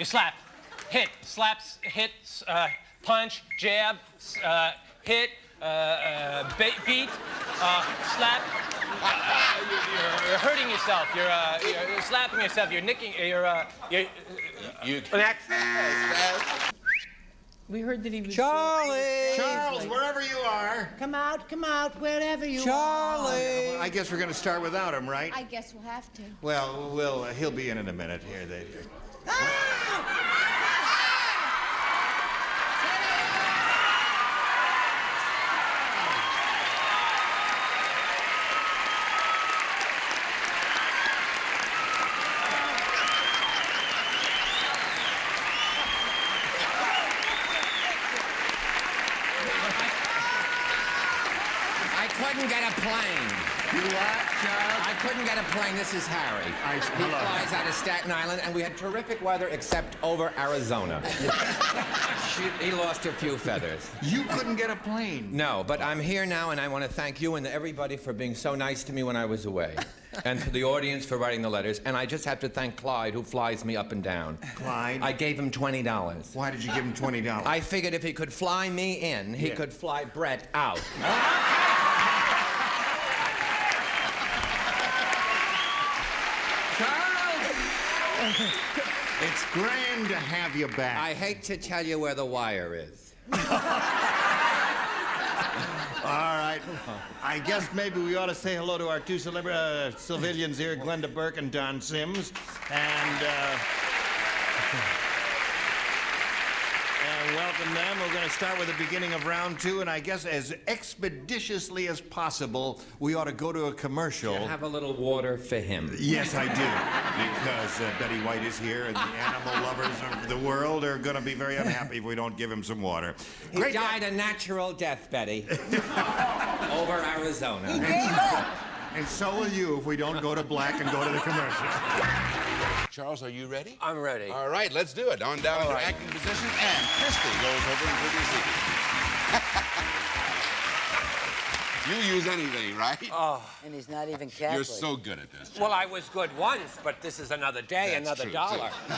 You slap, hit, slaps, hit, punch, jab, hit, beat, slap. You're hurting yourself. You're slapping yourself. You're nicking. You. Next. We heard that he was... Charlie! Charles, wherever you are. Come out, wherever you Charlie! I guess we're going to start without him, right? I guess we'll have to. Well, he'll be in a minute. Here, they... I couldn't get a plane. You what, Charles? I couldn't get a plane. This is Harry. He flies out of Staten Island, and we had terrific weather except over Arizona. He lost a few feathers. You couldn't get a plane. No, but I'm here now, and I want to thank you and everybody for being so nice to me when I was away. And for the audience for writing the letters. And I just have to thank Clyde, who flies me up and down. Clyde? I gave him $20. Why did you give him $20? I figured if he could fly me in, he could fly Brett out. It's grand to have you back. I hate to tell you where the wire is. All right. I guess maybe we ought to say hello to our two civilians here, Glenda Burke and Don Sims. And welcome them. We're going to start with the beginning of round two, and I guess as expeditiously as possible, we ought to go to a commercial. Have a little water for him. Yes, I do, because Betty White is here, and the animal lovers of the world are going to be very unhappy if we don't give him some water. He died a natural death, Betty. Over Arizona. And so will you if we don't go to black and go to the commercial. Charles, are you ready? I'm ready. All right, let's do it. On down to acting position, and Christy goes over into the seat. You use anything, right? Oh, And he's not even Catholic. You're so good at this. well, I was good once, but this is another day, That's another true, dollar. too.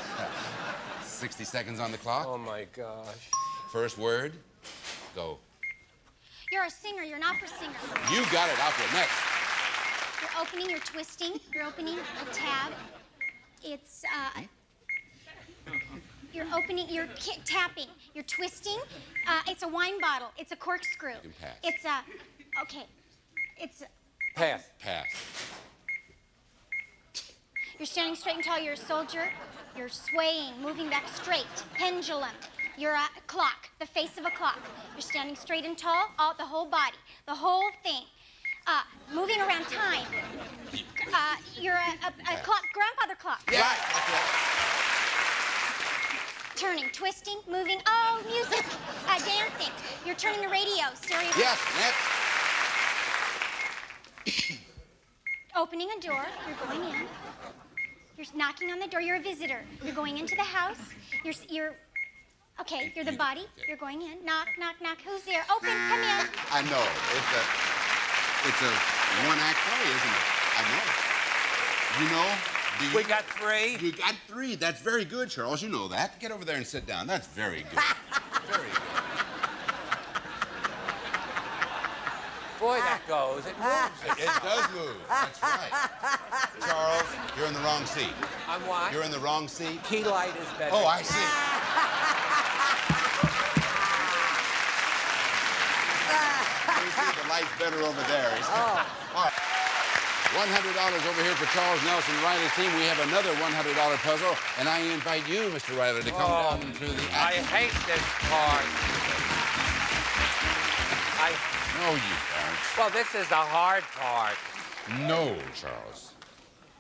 60 seconds on the clock. Oh, my gosh. First word, go. You're a singer. You're an opera singer. You got it. Out there. Next. You're opening. You're twisting. You're opening a tab. It's You're opening. You're tapping. You're twisting. It's a wine bottle. It's a corkscrew. You can pass. It's a. Okay. It's. Pass. Pass. You're standing straight and tall. You're a soldier. You're swaying, moving back straight. Pendulum. You're a clock, the face of a clock. You're standing straight and tall, the whole body, the whole thing. Moving around time. You're a clock, grandfather clock. Yeah. Turning, twisting, moving. Oh, music. Dancing. You're turning the radio, stereo. Yes. Next. Opening a door. You're going in. You're knocking on the door. You're a visitor. You're going into the house. You're. Okay, you're the body. You're going in. Knock, knock, knock. Who's there? Open. Come in. I know. It's a one-act play, isn't it? I know. You know? We got three. You got three. That's very good, Charles. You know that. Get over there and sit down. That's very good. Very good. Boy, that goes. It moves. It does move. That's right. Charles, you're in the wrong seat. I'm what? You're in the wrong seat. Key light is better. Oh, I see. You see the light's better over there. All right. $100 over here for Charles Nelson Riley's team. We have another $100 puzzle, and I invite you, Mr. Riley, to come down to the I action. hate this part. No, you don't. Well, this is the hard part. No, Charles.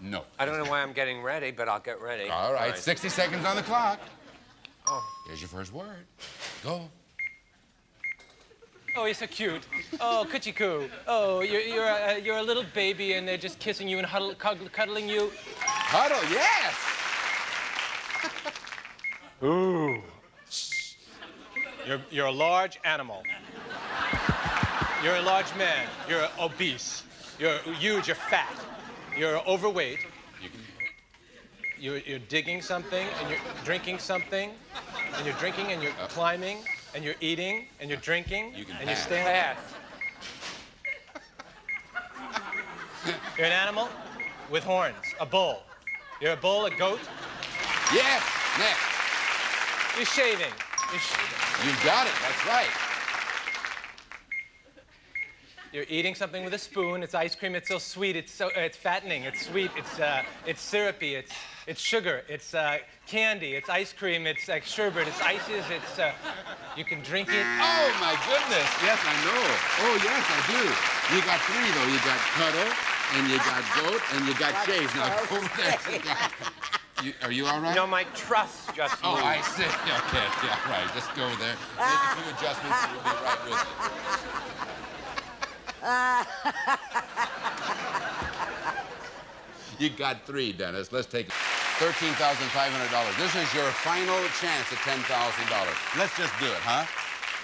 No. I don't know why I'm getting ready, but I'll get ready. All right, 60 seconds on the clock. Oh. Here's your first word. Go. Oh, you're so cute. Oh, coochie coo. Oh, you're a little baby, and they're just kissing you and cuddling you. Huddle, yes. Ooh. You're a large animal. You're a large man. You're obese. You're huge. You're fat. You're overweight. you're digging something, and you're drinking something, and you're drinking, and you're climbing, and you're eating, and you're drinking, You can and you're pass. standing. Pass. You're an animal with horns, a bull. You're a bull, a goat. Yes, next. You're shaving. You got it. That's right. You're eating something with a spoon. It's ice cream. It's so sweet. It's fattening. It's sweet. It's syrupy. It's sugar. It's candy. It's ice cream. It's like sherbet. It's ices. You can drink it. Oh, my goodness. Yes, I know. Oh, yes, I do. You got three, though. You got cuddle, and you got goat, and you got shave. Now, go over there. Sit down. Are you all right? No, my truss just Oh, moved. I see. Okay, yeah, right. Just go there. Make a few adjustments, and we'll be right with you. You got three, Dennis. Let's take it. $13,500. This is your final chance at $10,000. Let's just do it, huh?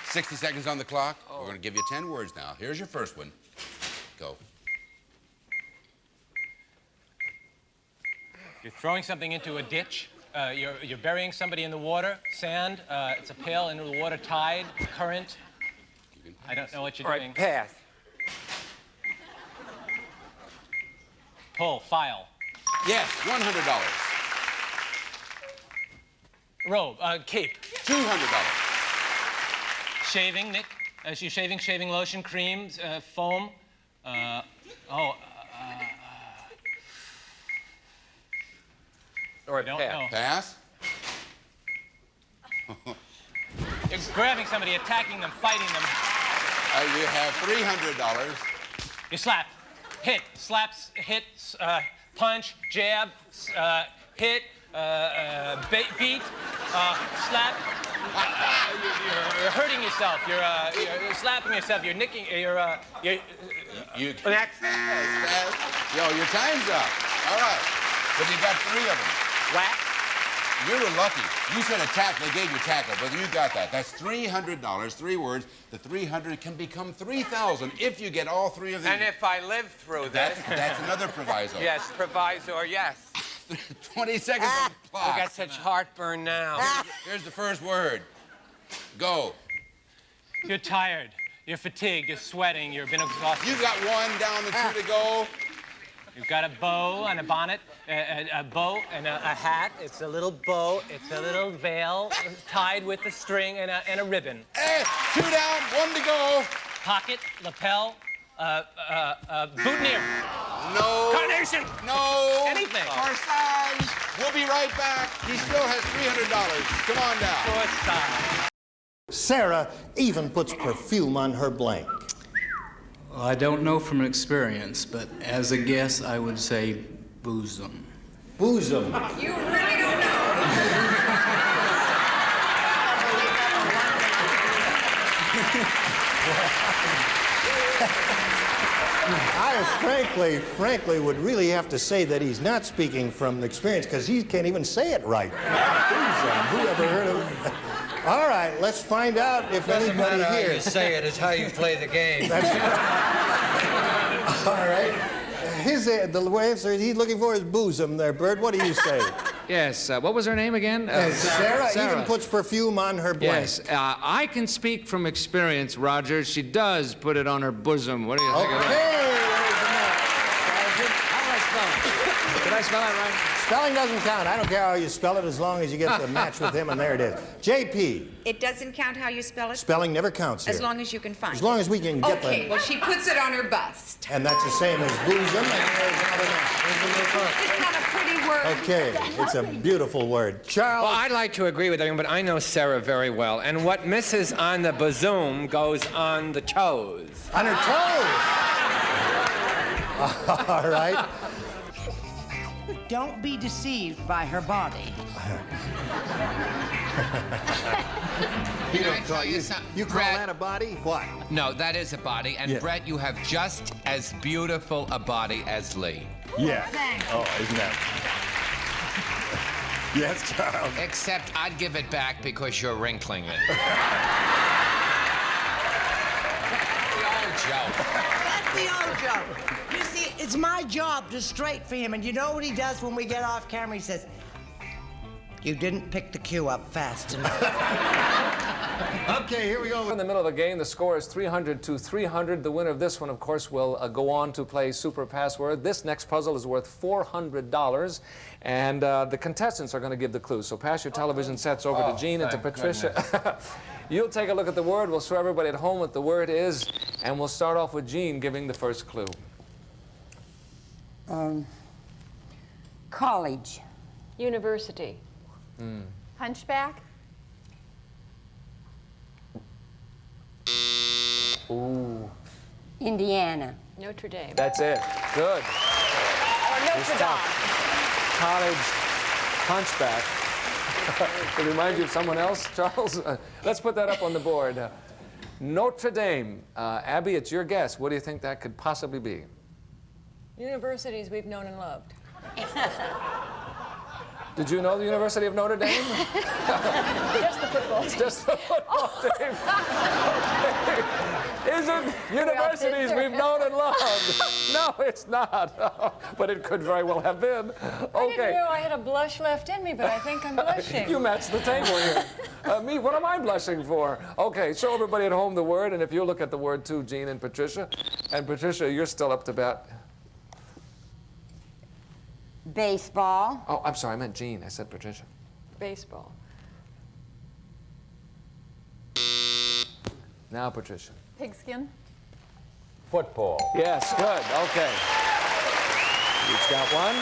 60 seconds on the clock. We're going to give you 10 words now. Here's your first one. Go. You're throwing something into a ditch. You're burying somebody in the water. Sand. It's a pail into the water. Tide. Current. You can I don't know what you're All doing. right, pass. Pull. File. Yes, $100. Robe. Cape. $200. Shaving. Nick. You're shaving lotion, creams, foam. Or don't pass. know. Pass. You're grabbing somebody, attacking them, fighting them. You have $300. You slap, hit, slaps, hit, punch, jab, hit, beat, slap. You're hurting yourself. You're slapping yourself. You're nicking. You Next. pass. Yo, your time's up. All right. But you got three of them. Whack. You were lucky. You said attack, they gave you tackle, but you got that. That's $300, three words. The 300 can become 3,000 if you get all three of them. And if I live through this. That's another proviso. Yes, proviso, yes. 20 seconds on the I clock. got such heartburn now. Here's the first word. Go. You're tired. You're fatigued. You're sweating. You've been exhausted. You got one down the two to go. You've got a bow and a bonnet, a bow and a hat. It's a little bow. It's a little veil tied with a string and a ribbon. Hey, two down, one to go. Pocket, lapel, boutonniere. No. Carnation. No. Anything. Corsage. We'll be right back. He still has $300. Come on down. Corsage. Sarah even puts perfume on her blank. Well, I don't know from experience, but as a guess, I would say bosom. Bosom. You really don't know. I frankly would really have to say that he's not speaking from experience because he can't even say it right. Bosom. Who ever heard of All right, let's find out if anybody How here. you say it is how you play the game. All right. The answer he's looking for is bosom there, Bird. What do you say? Yes, what was her name again? Sarah even puts perfume on her blank. Yes, I can speak from experience, Roger. She does put it on her bosom. What do you think of that? How do I spell it? Did I spell that right? Spelling doesn't count. I don't care how you spell it as long as you get the match with him, and there it is. JP, It doesn't count how you spell it? spelling never counts here. As long as you can find it. As long as we can get Okay, them. well, she puts it on her bust. And that's the same as bosom. And there's another Isn't that a pretty word? Okay, it's a beautiful word. Charles. Well, I'd like to agree with everyone, but I know Sarah very well. And what misses on the bosom goes on the toes. On her toes. All right. Don't be deceived by her body. You don't call you call that a body? What? No, that is a body. And Yeah. Brett, you have just as beautiful a body as Lee. Yeah. Oh, isn't that? Yes, Charles. Except I'd give it back because you're wrinkling it. Joke. That's the old joke. You see, it's my job to straight for him, and you know what he does when we get off camera? He says, You didn't pick the cue up fast enough. Okay, here we go. In the middle of the game, the score is 300 to 300. The winner of this one, of course, will go on to play Super Password. This next puzzle is worth $400, and the contestants are going to give the clues. So pass your television sets over to Gene and to Patricia. You'll take a look at the word. We'll show everybody at home what the word is, and we'll start off with Gene giving the first clue. College. University. Hunchback. Ooh, Indiana. Notre Dame. that's it. Good. Or Notre Dame. College hunchback. To remind you of someone else, Charles? Let's put that up on the board. Notre Dame. Abby, it's your guess. What do you think that could possibly be? Universities we've known and loved. Did you know the University of Notre Dame? Just the football team. Just the football team. Okay. Is it universities we've known and loved? No, it's not. But it could very well have been. I didn't Okay. know I had a blush left in me, but I think I'm blushing. You matched the table here. Me, what am I blushing for? Okay, show everybody at home the word, and if you look at the word too, Gene and Patricia. And Patricia, you're still up to bat. Baseball. Oh, I'm sorry, I meant Gene. I said Patricia. Baseball. Now, Patricia. Pigskin. Football. Yes, good. Okay. Each got one.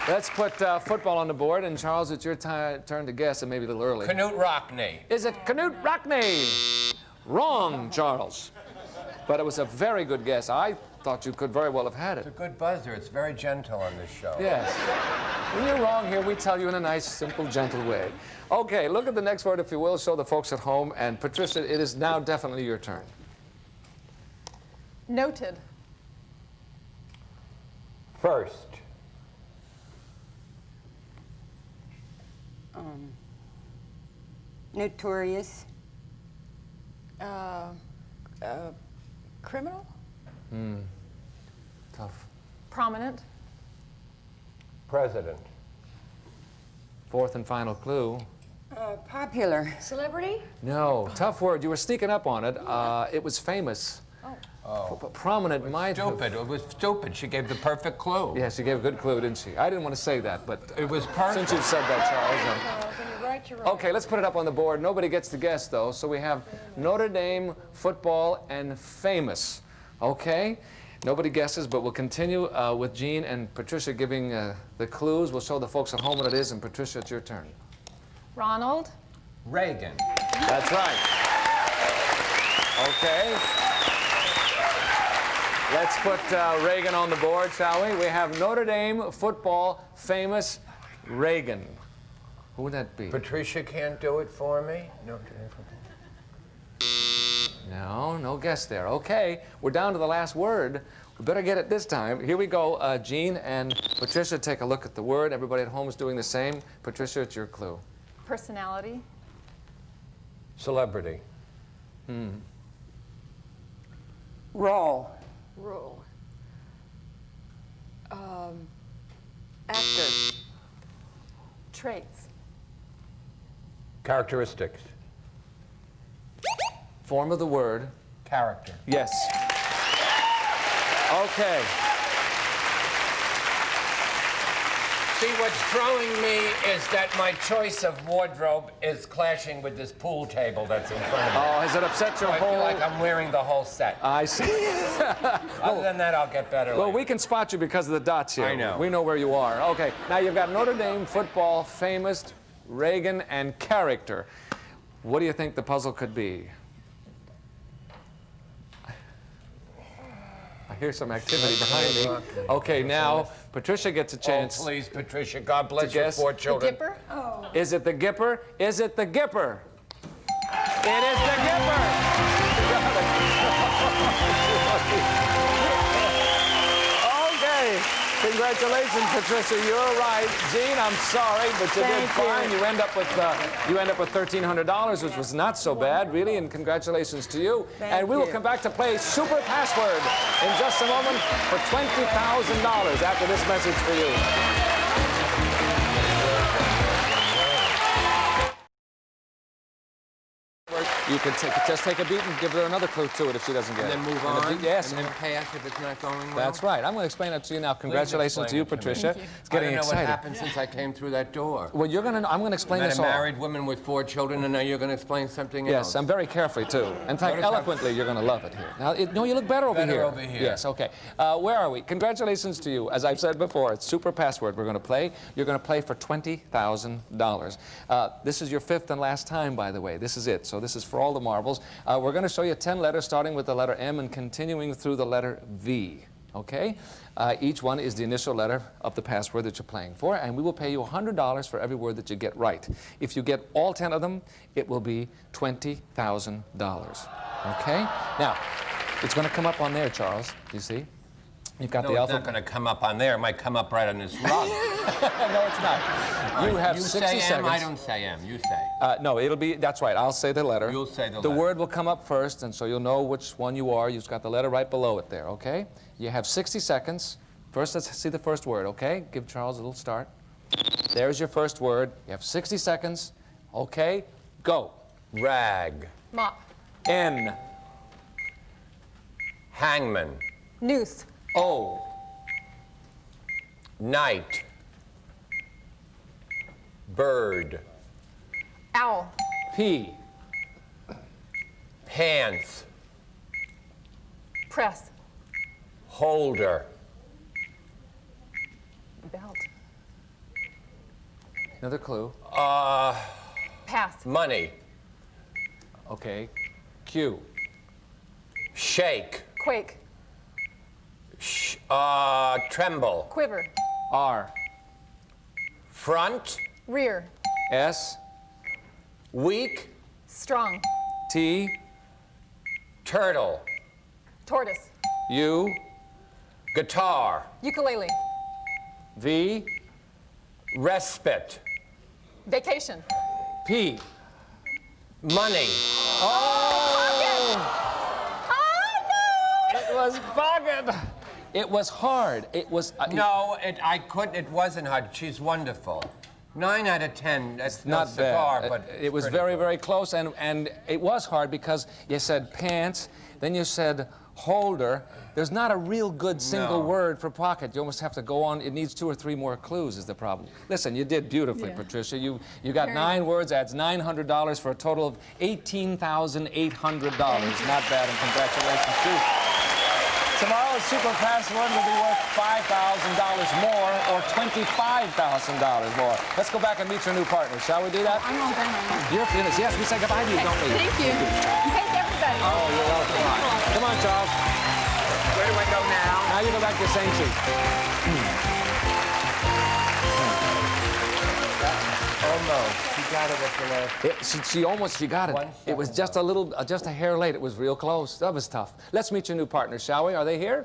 Let's put football on the board, and Charles, it's your turn to guess, and maybe a little early. Canute Rockney. Is it Canute Rockney? Wrong, Charles. But it was a very good guess. I thought you could very well have had it. It's a good buzzer. It's very gentle on this show. Yes. When you're wrong here, we tell you in a nice, simple, gentle way. Okay, look at the next word, if you will, show the folks at home. And Patricia, it is now definitely your turn. Noted. First. Notorious. Criminal? Tough. Prominent. President. Fourth and final clue. Popular. Celebrity? No, tough word. You were sneaking up on it. It was famous. Prominent might have. Stupid. It was stupid. She gave the perfect clue. Yes, she gave a good clue, didn't she? I didn't want to say that, but It was perfect. since you've said that, Charles. When you're right, you're right. Okay, let's put it up on the board. Nobody gets to guess, though. So we have Notre Dame, football, and famous. Okay? Nobody guesses, but we'll continue with Gene and Patricia giving the clues. We'll show the folks at home what it is, and Patricia, it's your turn. Ronald. Reagan. That's right. Okay. Let's put Reagan on the board, shall we? We have Notre Dame, football, famous, Reagan. Who would that be? Patricia can't do it for me? No. No, no guess there. Okay, we're down to the last word. We better get it this time. Here we go. Gene and Patricia, take a look at the word. Everybody at home is doing the same. Patricia, it's your clue. Personality. Celebrity. Role. Role. Actor. Traits. Characteristics. Form of the word. Character. Yes. Okay. See, what's throwing me is that my choice of wardrobe is clashing with this pool table that's in front of me. Oh, has it upset your I whole... feel like I'm wearing the whole set. I see. Other than that, I'll get better Well, later. we can spot you because of the dots here. I know. We know where you are. Okay, now you've got Notre Dame, football, famous, Reagan, and character. What do you think the puzzle could be? I hear some activity behind me. Okay, now Patricia gets a chance. Oh, please, Patricia. God bless your guess. poor children. Gipper. Oh. Is it the Gipper? Is it the Gipper? It is the Gipper! Okay. Congratulations, Patricia. You're right. Gene, I'm sorry, but you did fine. You end up with $1,300, which was not so bad, really. And congratulations to you. And we will come back to play Super Password in just a moment for $20,000 after this message for you. You can just take a beat and give her another clue to it if she doesn't get And it. then move And a on? beat- yes. And then pass if it's not going well? That's right. I'm going to explain it to you now. Congratulations to you, Patricia. It's getting I don't know exciting. what happened since I came through that door. Well, I'm going to explain Met this a all. married woman with 4 children, and now you're going to explain something else. Yes, I'm very carefully, too. In fact, Notice eloquently, you're going to love it here. Now, no, you look better over Better here. over here. Yes, okay. Where are we? Congratulations to you. As I've said before, it's Super Password we're going to play. You're going to play for $20,000. This is your 5th and last time, by the way. This is it. So this is for all the marbles. We're going to show you 10 letters, starting with the letter M and continuing through the letter V. Okay? Each one is the initial letter of the password that you're playing for, and we will pay you $100 for every word that you get right. If you get all 10 of them, it will be $20,000. Okay? Now, it's going to come up on there, Charles. You see? You've got No, the it's alphabet. not going to come up on there. It might come up right on this rug. No, it's not. You have you 60 say seconds. M, I don't say M. You say. No, it'll be, that's right. I'll say the letter. You'll say the The letter. word will come up first, and so you'll know which one you are. You've got the letter right below it there, okay? You have 60 seconds. First, let's see the first word, okay? Give Charles a little start. There's your first word. You have 60 seconds. Okay, go. Rag. Mop. N. Hangman. Noose. O. Night. Bird. Owl. P. Pants. Press. Holder. Belt. Another clue. Pass. Money. Okay. Q. Shake. Quake. Tremble. Quiver. R. Front. Rear. S. Weak. Strong. T. Turtle. Tortoise. U. Guitar. Ukulele. V. Respite. Vacation. P. Money. It was bugging. It was hard. It was... No, I couldn't. It wasn't hard. She's wonderful. 9 out of 10. That's no not cigar, bad. but It was pretty very, good. very close, and it was hard because you said pants, then you said holder. There's not a real good single No. word for pocket. You almost have to go on. It needs 2 or 3 more clues is the problem. Listen, you did beautifully, Patricia. You got 9 words, adds $900 for a total of $18,800. Not bad, and congratulations to you. Tomorrow's Super Password will be worth $5,000 more or $25,000 more. Let's go back and meet your new partner. Shall we do that? I'm all done right now. You're finished. Yes, we say goodbye to you, don't we? Thank you. Thank everybody. Oh, you're welcome. Come on, Charles. Where do I go now? Now you go back to your same seat. Almost. She got it at the last. She got it. It was just a little, just a hair late. It was real close. That was tough. Let's meet your new partners, shall we? Are they here?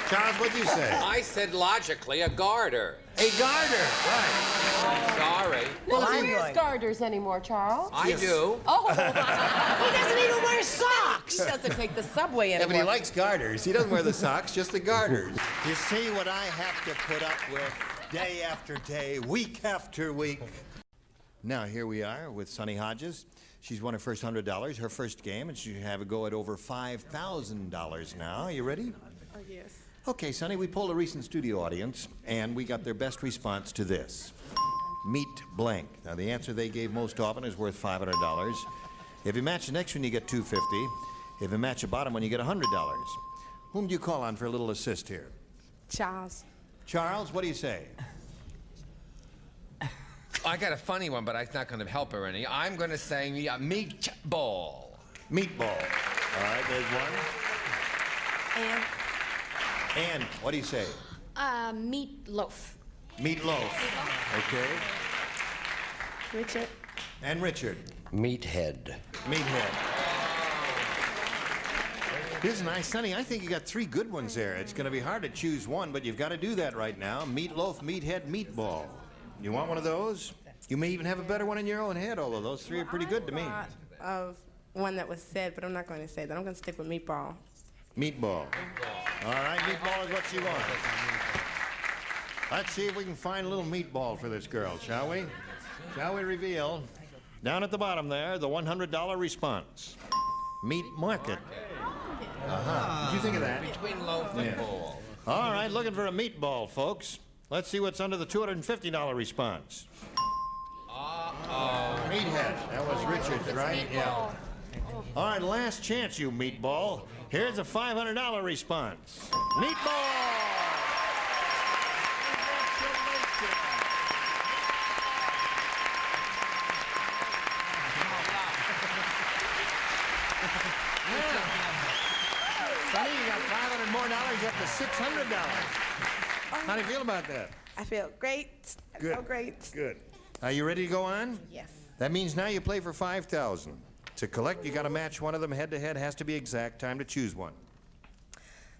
Charles, what'd you say? I said logically a garter. A garter, right. Sorry. No one wears garters anymore, Charles. I do. Oh, He doesn't even wear socks. He doesn't take the subway Yeah, anymore. but he likes garters. He doesn't wear the socks, just the garters. You see what I have to put up with day after day, week after week. Now, here we are with Sonny Hodges. She's won her first $100, her first game, and she should have a go at over $5,000 now. You ready? yes. Okay, Sonny, we polled a recent studio audience, and we got their best response to this. Meet blank. Now, the answer they gave most often is worth $500. If you match the next one, you get $250. If you match the bottom one, you get $100. Whom do you call on for a little assist here? Charles. Charles, what do you say? I got a funny one, but it's not going to help her any. I'm going to say meatball. Meatball. All right, there's one. And what do you say? Meatloaf. Meatloaf. Okay. Richard. And Richard. Meathead. Meathead. Here's nice, Sonny. I think you got 3 good ones there. It's going to be hard to choose one, but you've got to do that right now. Meatloaf, meathead, meatball. You want one of those? You may even have a better one in your own head, although those 3 are pretty good to me. Of one that was said, but I'm not going to say that. I'm going to stick with meatball. Meatball. All right, meatball is what she wants. Let's see if we can find a little meatball for this girl, shall we? Shall we reveal? Down at the bottom there, the $100 response. Meat market. Did you think of that? Between loaf and ball. All right, looking for a meatball, folks. Let's see what's under the $250 response. Meathead. That was Richard's, right? Yeah. All right, last chance, you meatball. Here's a $500 response. Meatball! Sonny, you got $500 more dollars up to $600. How do you feel about that? I feel great. I Good. feel great. Good. Are you ready to go on? Yes. That means now you play for $5,000. To collect, you got to match one of them head to head. Has to be exact. Time to choose one.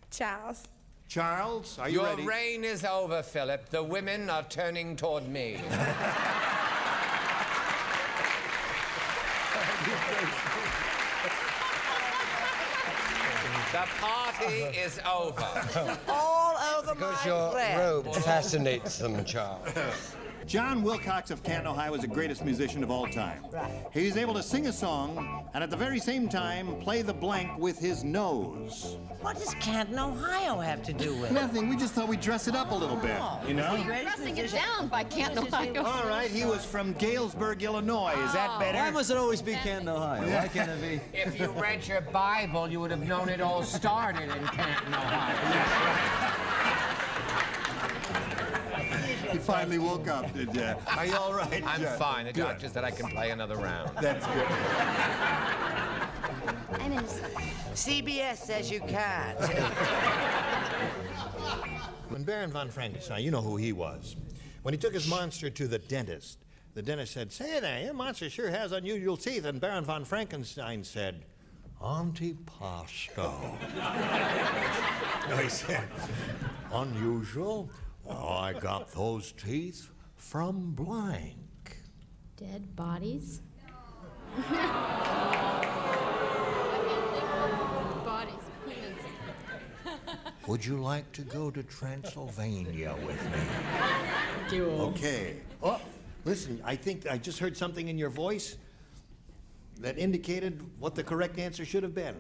Charles. Charles, are you Your ready? reign is over, Philip. The women are turning toward me. The party is over. All over Because my your flesh. robe fascinates them, Charles. John Wilcox of Canton, Ohio, is the greatest musician of all time. Right. He's able to sing a song and at the very same time play the blank with his nose. What does Canton, Ohio have to do with it? Nothing. We just thought we'd dress it up a little bit, you know? Dressing it down by Canton, Ohio. All right, he was from Galesburg, Illinois. Is that better? Why must it always be Canton, Ohio? Why can't it be? If you read your Bible, you would have known it all started in Canton, Ohio. You finally woke up, did you? Are you all right? I'm John? fine. The Good. doctor said I can play another round. That's good. I'm in. CBS says you can't. When Baron von Frankenstein, you know who he was. When he took his monster to the dentist said, "Say there, your monster sure has unusual teeth." And Baron von Frankenstein said, "Antipasto." He said, "Unusual? Oh, I got those teeth from blank." Dead bodies? Bodies, humans. Would you like to go to Transylvania with me? Okay. Oh, listen, I think I just heard something in your voice that indicated what the correct answer should have been.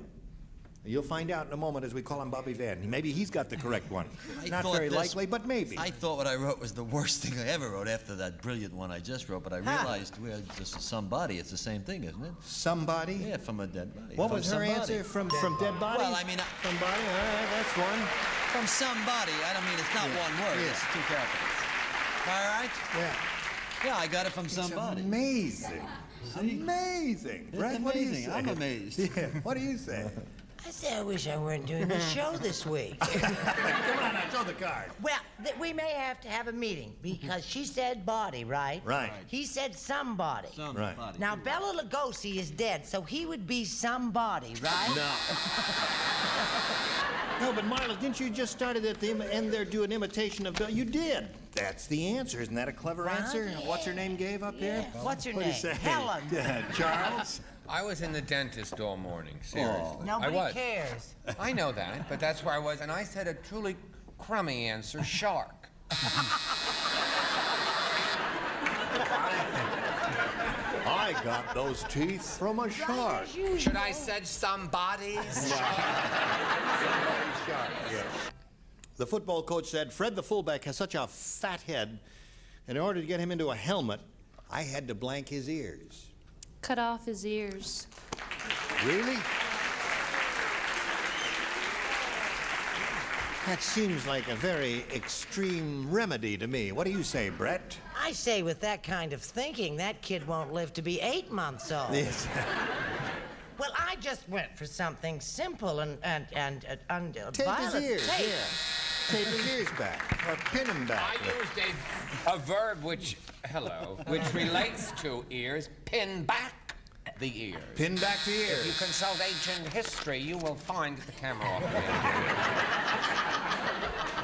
You'll find out in a moment as we call him Bobby Van. Maybe he's got the correct one. Not very likely, but maybe. I thought what I wrote was the worst thing I ever wrote after that brilliant one I just wrote, but I realized we're just somebody. It's the same thing, isn't it? Somebody? Yeah, from a dead body. What From was her somebody. answer? From dead bodies? Well, I mean, somebody. All right, that's one. from somebody. I don't mean it's not one word. Yeah. It's two capitals. All right? Yeah. Yeah, I got it from somebody. Amazing. Amazing. It's Brett, what do you amazing. say? I'm amazed. Yeah. What do you say? I say I wish I weren't doing the show this week. Come on, now, show the card. Well, we may have to have a meeting because she said body, right? Right. He said somebody. Right. Now, Bela Lugosi is dead, so he would be somebody, right? No. No, but Marla, didn't you just start at the end there do an imitation of Bill? You did. That's the answer. Isn't that a clever Right. answer? What's her name gave up here? What's her What do you name? say? Helen. Yeah, Charles? I was in the dentist all morning, seriously. Nobody I was. cares. I know that, but that's where I was, and I said a truly crummy answer, shark. I got those teeth from a shark. Should I said somebody's? The football coach said Fred the fullback has such a fat head, and in order to get him into a helmet, I had to blank his ears. Cut off his ears. Really? That seems like a very extreme remedy to me. What do you say, Brett? I say with that kind of thinking, that kid won't live to be 8 months old. Yes. Well, I just went for something simple and Tape his violent. ears, Tape. yeah. Tape his ears back, or pin him back. I used a verb which relates to ears, pin back the ears. Pin back the If you ears. consult ancient history, you will find the camera off there.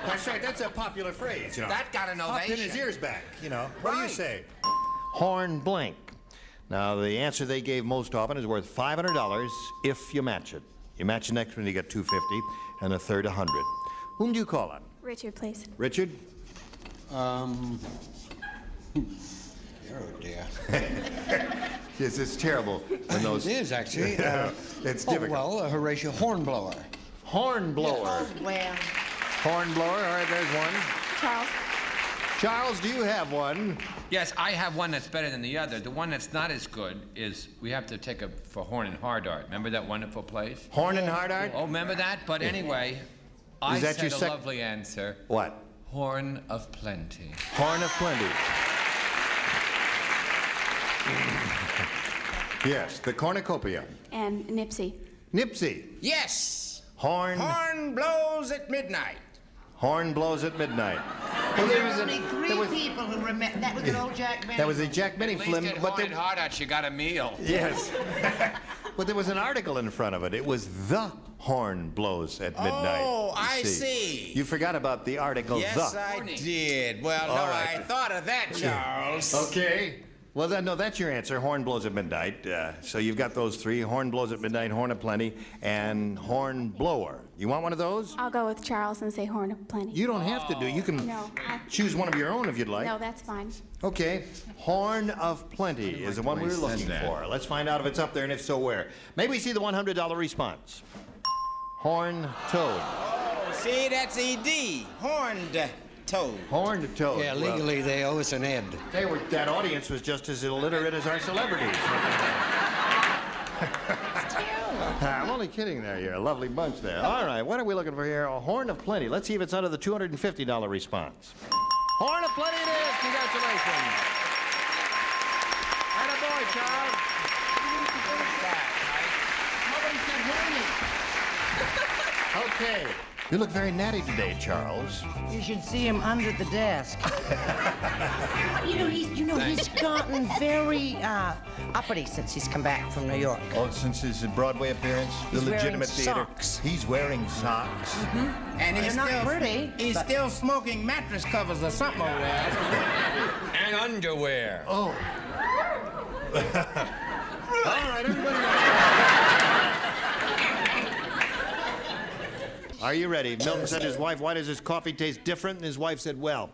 That's right, that's a popular phrase, you know. That got an I'll pin his ovation. ears back, you know. What do you Right. say? Horn blank. Now, the answer they gave most often is worth $500 if you match it. You match the next one, you get $250, and a third, $100. Whom do you call on? Richard, please. Richard? Oh, dear. It's terrible when those. It is actually. It's difficult. Well, Horatio Hornblower. Hornblower. Well, Hornblower. All right, there's one. Charles. Charles, do you have one? Yes, I have one that's better than the other. The one that's not as good is we have to take for Horn and Hardart. Remember that wonderful place? Horn and Hardart? Oh, remember that? But anyway, I that said your a lovely answer. What? Horn of Plenty. Horn of Plenty. Yes, the cornucopia. And Nipsey. Nipsey. Yes. Horn. Horn blows at midnight. Horn blows at midnight. Well, there was only three people who remember. That was an old Jack Benny. That was a Jack Benny At film. least at But Horn and Hardart, you got a meal. Yes. But there was an article in front of it. It was The Horn Blows at Midnight. Oh, you I see. You forgot about the article Yes, The. I did. Well, All no, right. I thought of that, Charles. Okay. Well, no, that's your answer. Horn blows at midnight. So you've got those three: Horn blows at midnight, Horn of Plenty, and Horn blower. You want one of those? I'll go with Charles and say Horn of Plenty. You don't have to do. You can No, choose one of your own if you'd like. no, that's fine. Okay. Horn of Plenty is the one we were looking for. Let's find out if it's up there, and if so, where. May we see the $100 response? Horn toad. Oh, see, that's ED. Horned toad. Horned toad. Yeah, legally they owe us an ed. That audience was just as illiterate as our celebrities. I'm only kidding there. You're a lovely bunch there. All right, what are we looking for here? A Horn of Plenty. Let's see if it's under the $250 response. Horn of Plenty it is. Congratulations. Attaboy, Charles. Okay. You look very natty today, Charles. You should see him under the desk. He's gotten very uppity since he's come back from New York. Oh, since his Broadway appearance, He's the wearing legitimate theater. socks. He's wearing socks. And They're not pretty, He's but- still smoking mattress covers or something over there. And underwear. Oh. All right, everybody. Are you ready? Milton said to his wife, "Why does this coffee taste different?" And his wife said, "Well,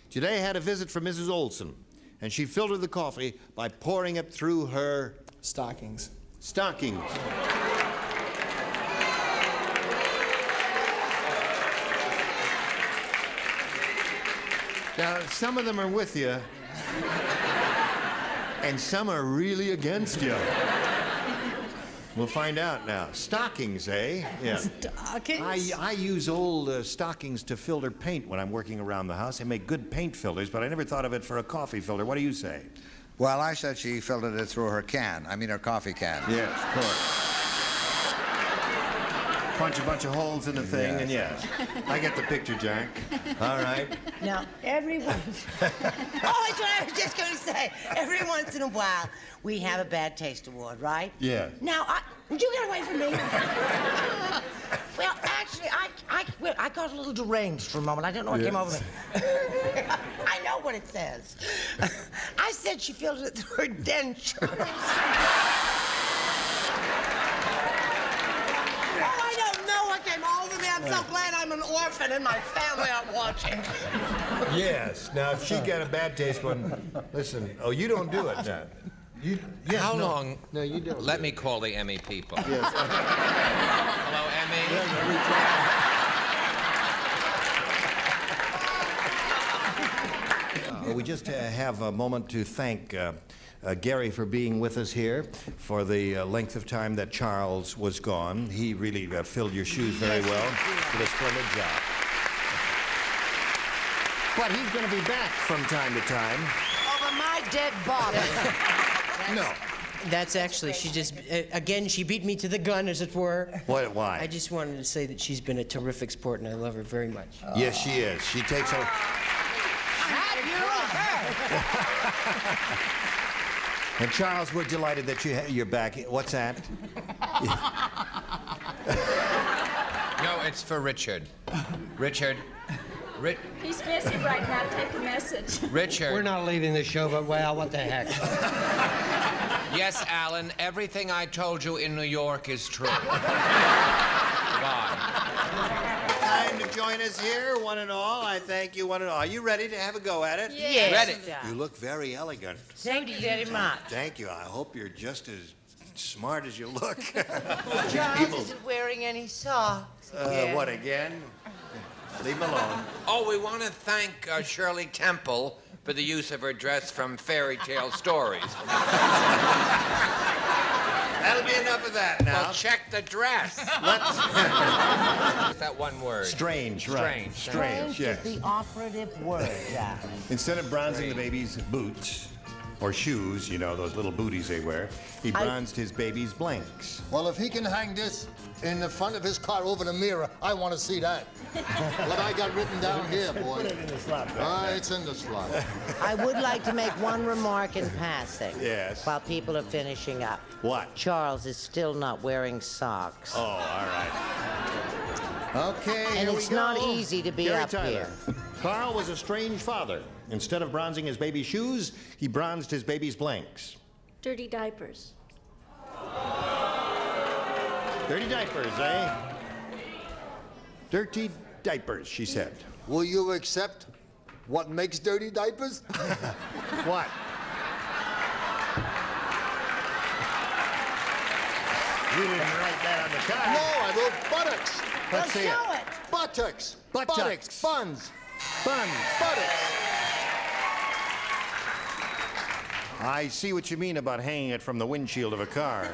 today I had a visit from Mrs. Olson, and she filtered the coffee by pouring it through her Stockings. stockings." Now, some of them are with you, and some are really against you. We'll find out now. Stockings, eh? Yeah. Stockings? I use old stockings to filter paint when I'm working around the house. They make good paint filters, but I never thought of it for a coffee filter. What do you say? Well, I said she filtered it through her can. I mean, her coffee can. Yes, of course. Punch a bunch of holes in the thing, and yes. I get the picture, Jack. All right. Now, everyone. Oh, that's what I was just going to say. Every once in a while, we have a bad taste award, right? Yeah. Now, would you get away from me? Well, actually, I got a little deranged for a moment. I don't know what came over me. I know what it says. I said she filtered it through her dentures. I'm so glad I'm an orphan and my family aren't watching. Yes. Now, if she got a bad taste one, listen. Oh, you don't do it, now. How long? No, you don't. Let me call the Emmy people. Yes. Hello, Emmy. We just have a moment to thank Gary for being with us here for the length of time that Charles was gone. He really filled your shoes very well. Did a splendid job. But he's going to be back from time to time. Over my dead body. No. That's actually, she just, again, she beat me to the gun, as it were. Why? I just wanted to say that she's been a terrific sport, and I love her very much. Yes, she is. She takes a... And Charles, we're delighted that you're back. What's that? No, it's for Richard. Richard. He's busy right now. Take a message. Richard. We're not leaving the show, but well, what the heck? Yes, Alan, everything I told you in New York is true. Bye. Time to join us here, one and all. I thank you, one and all. Are you ready to have a go at it? Yes. Ready. You look very elegant. Thank you very much. Thank you. I hope you're just as smart as you look. Charles isn't wearing any socks. What, again? Leave him alone. Oh, we want to thank Shirley Temple for the use of her dress from Fairy Tale Stories. That'll be enough of that now. Well, check the dress. Let's... that one word. Strange, right. Strange, yes. The operative word, yeah. Instead of bronzing the baby's boots, or shoes, you know, those little booties they wear, he bronzed his baby's blanks. Well, if he can hang this in the front of his car over the mirror, I want to see that. What I got written down here, boy. Put it in the slot. It's in the slot. I would like to make one remark in passing. Yes. While people are finishing up. What? Charles is still not wearing socks. Oh, all right. Okay, And here we it's go. not easy to be Gary up Tyler. here. Carl was a strange father. Instead of bronzing his baby's shoes, he bronzed his baby's blanks. Dirty diapers. Dirty diapers, eh? Dirty diapers, she said. Will you accept what makes dirty diapers? What? You didn't write that on the card. No, I wrote buttocks. Let's see it. Buttocks. Buttocks. Buttocks. Buns. Buns. Buttocks. I see what you mean about hanging it from the windshield of a car.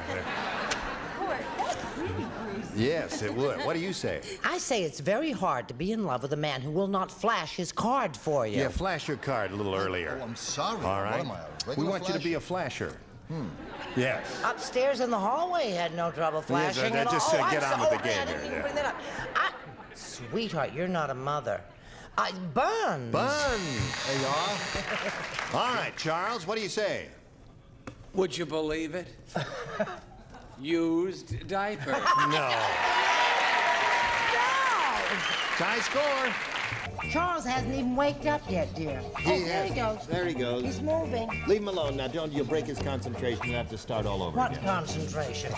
Yes, it would. What do you say? I say it's very hard to be in love with a man who will not flash his card for you. Yeah, flash your card a little earlier. Oh, I'm sorry. All right. What am I, a We regular want you to be a flasher. Yes. Upstairs in the hallway, he had no trouble flashing at all. just get on with the game I didn't here. even bring that up. Sweetheart, you're not a mother. Buns. Buns. There you are. All right, Charles, what do you say? Would you believe it? Used diaper. No. Tie score. Charles hasn't even waked up yet, dear. There he goes. There he goes. He's moving. Leave him alone now. You'll break his concentration. You'll have to start all over What again. concentration?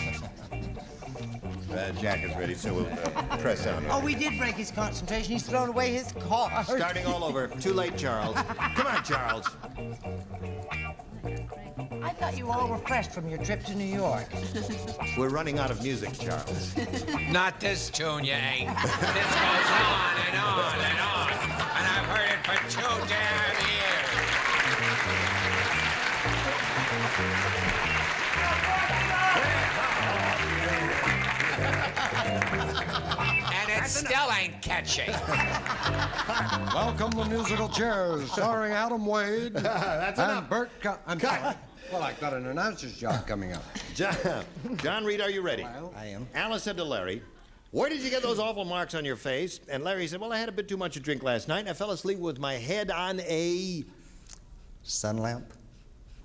Jack is ready, so we'll press on. Oh, we did break his concentration. He's thrown away his card. Starting all over. Too late, Charles. Come on, Charles. I thought you all refreshed from your trip to New York. We're running out of music, Charles. Not this tune, you ain't. This goes on and on and on. And I've heard it for 2 damn years. And it still ain't catchy. Welcome to Musical Chairs, starring Adam Wade That's and enough. Bert. I'm sorry. Well, I've got an announcer's job coming up. John Reed, are you ready? I am. Alice said to Larry, "Where did you get those awful marks on your face?" And Larry said, "Well, I had a bit too much to drink last night, and I fell asleep with my head on a Sun lamp.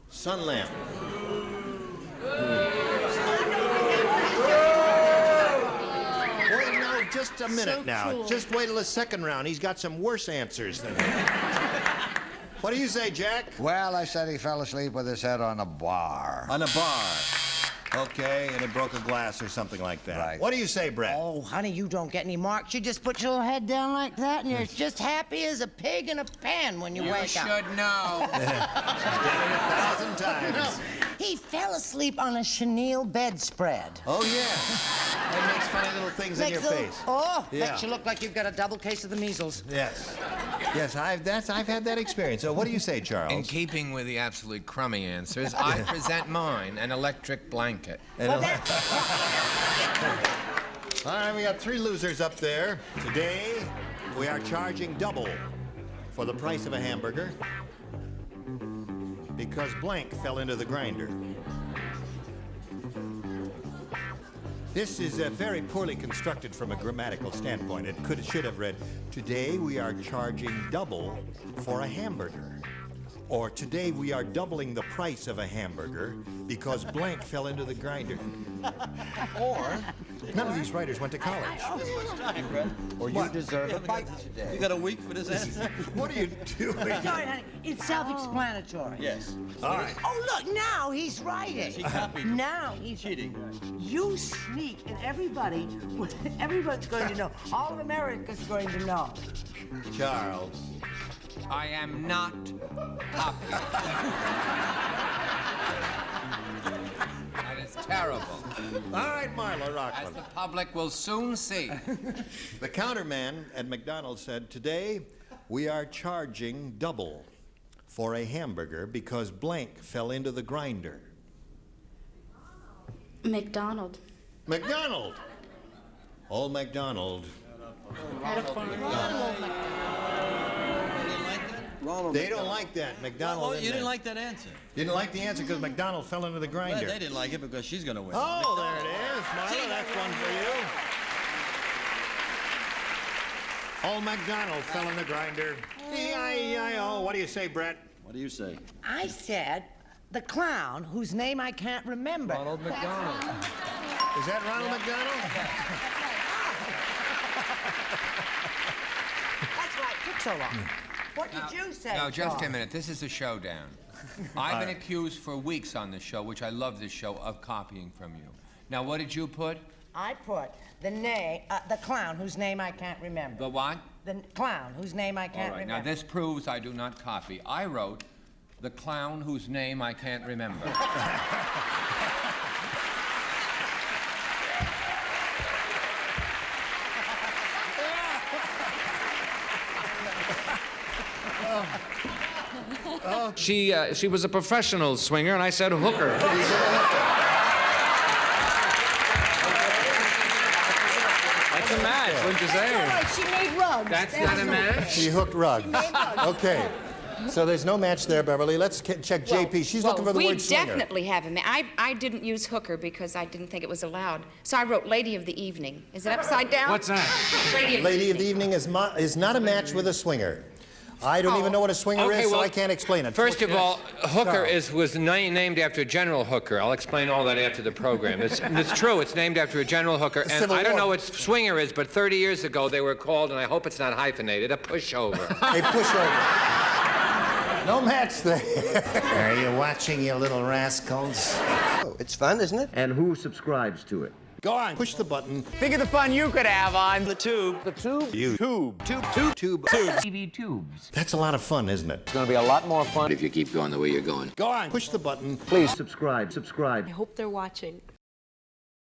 sun lamp." Wait, no, just a minute now. cruel. Just wait till the second round. He's got some worse answers than that. What do you say, Jack? Well, I said he fell asleep with his head on a bar. On a bar. Okay, and it broke a glass or something like that. Right. What do you say, Brett? Oh, honey, you don't get any marks. You just put your head down like that, and you're just happy as a pig in a pan when you You wake up. should know. She's done it 1,000 times. He fell asleep on a chenille bedspread. Oh, yeah. That makes funny little things in your face. Oh, Yeah. makes you look like you've got a double case of the measles. Yes. Yes, I've had that experience. So what do you say, Charles? In keeping with the absolutely crummy answers, I present mine, an electric blanket. All right, we got 3 losers up there. Today, we are charging double for the price of a hamburger because blank fell into the grinder. This is very poorly constructed from a grammatical standpoint. It should have read, "Today we are charging double for a hamburger." Or today we are doubling the price of a hamburger because blank fell into the grinder. Or none of these writers went to college. Or you deserve it. You got a week for this answer? What are you doing? Sorry, honey. It's self-explanatory. Yes. All right. Oh, look, now he's writing. He copied. Now he's Cheating. You sneak, and everybody's going to know. All of America's going to know. Charles. I am not copying. That is terrible. All right, Marla As Rockman. the public will soon see. The counterman at McDonald's said, today we are charging double for a hamburger because blank fell into the grinder. McDonald. McDonald. Old McDonald. They don't like that. McDonald. Oh, you didn't like that answer. You didn't like the answer because McDonald fell into the grinder. Well, they didn't like it because she's going to win. Oh, there it is, Marla. That's one for you. Old McDonald fell in the grinder. E-I-E-I-O. What do you say, Brett? What do you say? I said the clown whose name I can't remember. Ronald McDonald. Is that Ronald McDonald? That's why it took so long. What did you say? No, just Paul? a minute. This is a showdown. I've been accused for weeks on this show, which I love this show, of copying from you. Now, what did you put? I put the clown whose name I can't remember. The what? The clown whose name I All can't right. Now, remember. this proves I do not copy. I wrote the clown whose name I can't remember. She was a professional swinger, and I said hooker. That's a match, wouldn't you say? All right, she made rugs. That's not a match? She hooked rugs. Okay. So there's no match there, Beverly. Let's check JP. She's looking for the word swinger. We definitely have a match. I didn't use hooker because I didn't think it was allowed. So I wrote Lady of the Evening. Is it upside down? What's that? Lady of the Evening is not a match with a swinger. I don't even know what a swinger is, so I can't explain it. First of all, Hooker was named after General Hooker. I'll explain all that after the program. It's true. It's named after a General Hooker. And Civil I don't War. know what swinger is, but 30 years ago they were called, and I hope it's not hyphenated, a pushover. A pushover. No match there. Are you watching, you little rascals? Oh, it's fun, isn't it? And who subscribes to it? Go on. Push the button. Think of the fun you could have on The tube. the tube. Tube. TV tubes. That's a lot of fun, isn't it? It's going to be a lot more fun. If you keep going the way you're going. Go on. Push the button. Please subscribe. I hope they're watching.